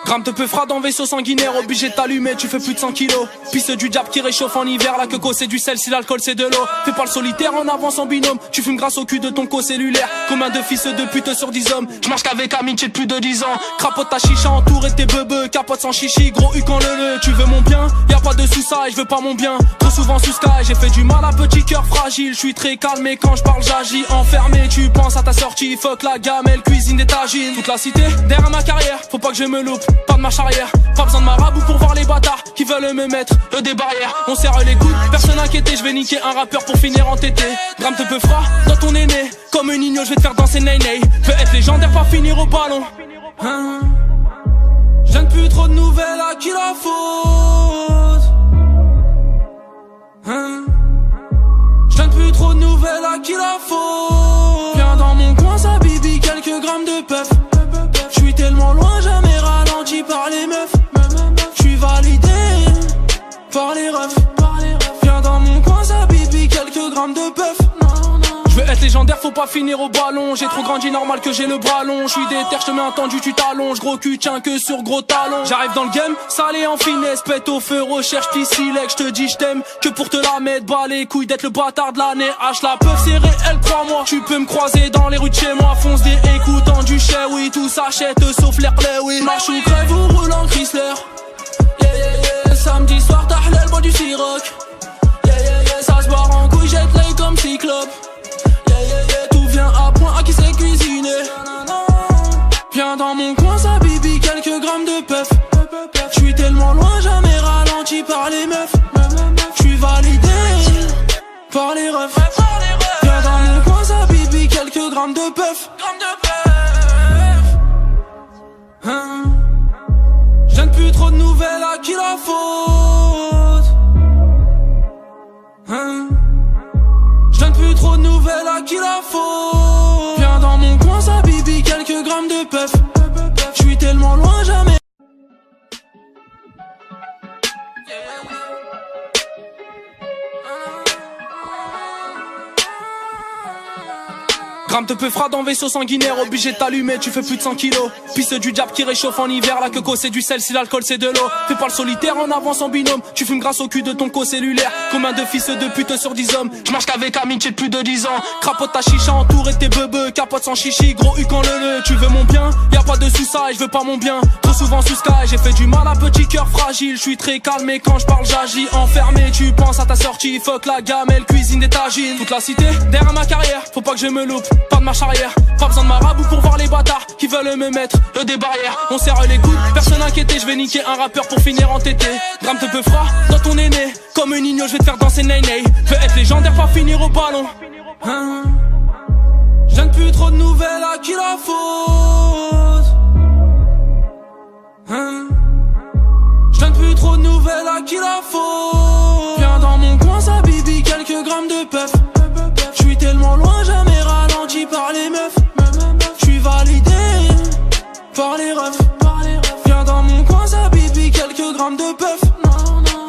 Rame te peufra dans vaisseau sanguinaire, obligé de t'allumer, tu fais plus de 100 kilos. Pisse du diable qui réchauffe en hiver, la queue c'est du sel, si l'alcool c'est de l'eau. Fais pas le solitaire, en avance en binôme, tu fumes grâce au cul de ton co-cellulaire. Combien de fils de pute sur 10 hommes, je marche qu'avec amitié de plus de 10 ans. Crapote ta chicha entouré de tes beubeux, capote sans chichi, gros U quand le. Tu veux mon bien, y'a pas de sous ça et je veux pas mon bien. Trop souvent sous sky, j'ai fait du mal à petit cœur fragile. Je suis très calme et quand je parle j'agis. Enfermé, tu penses à ta sortie, fuck la gamelle, cuisine des tagines. Toute la cité, derrière ma carrière, faut pas que je me loupe, pas de marche arrière. Pas besoin de marabout pour voir les bâtards qui veulent me mettre des barrières. On serre les coudes, personne inquiété, je vais niquer un rappeur pour finir en tété. Drame te peufra dans ton aîné, comme un nino je vais te faire danser ney-ney. Veux être légendaire, pas finir au ballon. Je donne plus trop de nouvelles à qui la faute. Je donne plus trop de nouvelles à qui la faute. Viens dans mon coin, ça bibi, quelques grammes de puff. J'suis tellement loin, jamais ralenti par les meufs. J'suis validé par les refs. Viens dans mon coin, ça bibi, quelques grammes de puff. Je veux être légendaire, faut pas finir au ballon. J'ai trop grandi, normal que j'ai le bras long. J'suis déter, j'te mets un tendu, tu t'allonges. Gros cul, tiens que sur gros talons. J'arrive dans le game, salé en finesse. Pète au feu, recherche pissilec. J'te dis j't'aime, que pour te la mettre. Bas les couilles d'être le bâtard de l'année. H la peuf, c'est réel, crois-moi. Tu peux me croiser dans les rues de chez moi. Fonce des écoutants du chais, oui. Tout s'achète sauf l'air play, oui. Marche ou crève ou roule en Chrysler. Yeah, yeah, yeah. Samedi soir, t'as l'aile, bois du Ciroc. Yeah, yeah, yeah. Ça se barre en couille, jette l'œil comme Cyclope. Tout vient à point, à qui sait cuisiner. Viens dans mon coin, ça bibi, quelques grammes de puff. J'suis tellement loin, jamais ralenti par les meufs. J'suis validé par les refs. Viens dans mon coin, ça bibi, quelques grammes de puff. Je donne plus trop de nouvelles à qui la faute. J'donne plus trop de nouvelles à qui la faute. Viens dans mon coin, ça bibi, quelques grammes de puff. J'suis tellement loin, jamais. Rame te peufra dans vaisseau sanguinaire, obligé de t'allumer, tu fais plus de 100 kilos. Pisse du diable qui réchauffe en hiver, la queue c'est du sel, si l'alcool c'est de l'eau. Fais pas le solitaire, en avance en binôme, tu fumes grâce au cul de ton co-cellulaire. Combien de fils de pute sur 10 hommes, je marche qu'avec amitié de plus de 10 ans. Crapote ta chicha entouré de tes beubeux, capote sans chichi, gros U quand le. Tu veux mon bien, y'a pas de sous ça et je veux pas mon bien. Trop souvent sous sky, j'ai fait du mal à petit cœur fragile. Je suis très calme et quand je parle j'agis. Enfermé, tu penses à ta sortie, fuck la gamelle, cuisine des tagines. Toute la cité, derrière ma carrière, faut pas que je me loupe, pas de marche arrière. Pas besoin de marabout pour voir les bâtards qui veulent me mettre des barrières. On serre les coudes, personne inquiété, je vais niquer un rappeur pour finir en tété. Drame te peufra dans ton aîné, comme un nino je vais te faire danser ney-ney. Veux être légendaire, pas finir au ballon. Je donne plus trop de nouvelles à qui la faute. Je donne plus trop de nouvelles à qui la faute. Viens dans mon coin, ça bibi, quelques grammes de puff. J'suis tellement loin, jamais ralenti par les meufs. J'suis validé par les refs. Viens dans mon coin, ça bibi, quelques grammes de puff.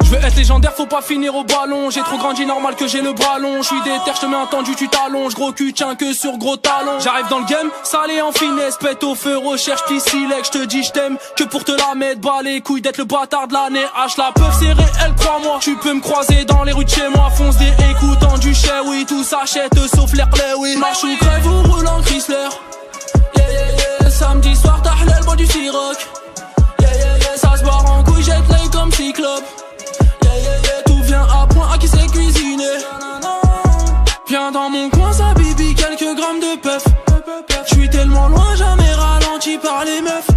Je veux être légendaire, faut pas finir au ballon. J'ai trop grandi, normal que j'ai le bras long. J'suis déter, j'te mets un tendu, tu t'allonges. Gros cul, tiens que sur gros talons. J'arrive dans le game, salé en finesse. Pète au feu, recherche pissilec. J'te dis j't'aime, que pour te la mettre. Bas les couilles d'être le bâtard de l'année. H la peuf, c'est réel, crois-moi. Tu peux me croiser dans les rues de chez moi. Fonce des écoutants du chais, oui. Tout s'achète sauf l'air play, oui. Marche ou crève ou roule en Chrysler. Yeah, yeah, yeah. Samedi soir, t'as l'aile, bois du Ciroc. Yeah, yeah, yeah. Ça se barre en couille, jette l'œil comme Cyclope. Tout vient à point, à qui sait cuisiner. Viens dans mon coin, ça bibi, quelques grammes de puff. J'suis tellement loin, jamais ralenti par les meufs.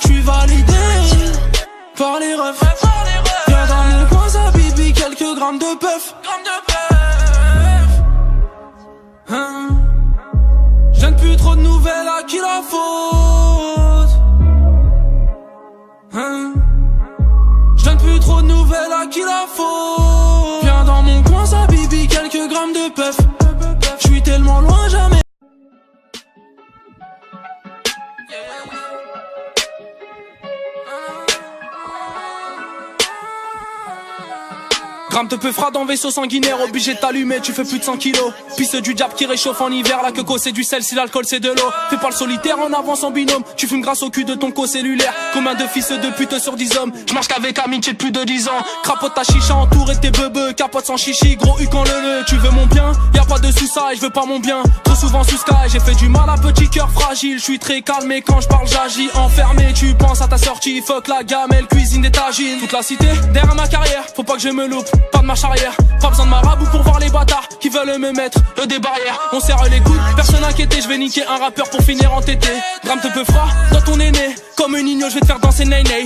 J'suis validé par les refs. Viens dans mon coin, ça bibi, quelques grammes de puff. Je donne plus trop de nouvelles à qui la faute. Je donne plus trop de nouvelles à qui la faute. Viens dans mon coin, ça bibi, quelques grammes de puff. J'suis tellement loin, jamais. Drame te peu fera dans vaisseau sanguinaire, obligé de t'allumer, tu fais plus de 100 kilos. Pisse du diable qui réchauffe en hiver, la queue c'est du sel, si l'alcool c'est de l'eau. Fais pas le solitaire en avance en binôme, tu fumes grâce au cul de ton co-cellulaire. Combien de fils de pute sur 10 hommes, je marche qu'avec amitié de plus de 10 ans. Crapote ta chicha entouré de tes bebeux, capote sans chichi, gros U quand le. Tu veux mon bien, y'a pas de sous-ça et je veux pas mon bien. Trop souvent sous sky, j'ai fait du mal à petit cœur fragile. Je suis très calme et quand je parle j'agis. Enfermé, tu penses à ta sortie, fuck la gamelle, cuisine des tagines. Toute la cité, derrière ma carrière, faut pas que je me loupe, pas de marche arrière. Pas besoin de marabout pour voir les bâtards qui veulent me mettre des barrières. On serre les coudes, personne inquiété, je vais niquer un rappeur pour finir entêté. Drame te peu froid dans ton aîné, comme une igno, je vais te faire danser ney ney.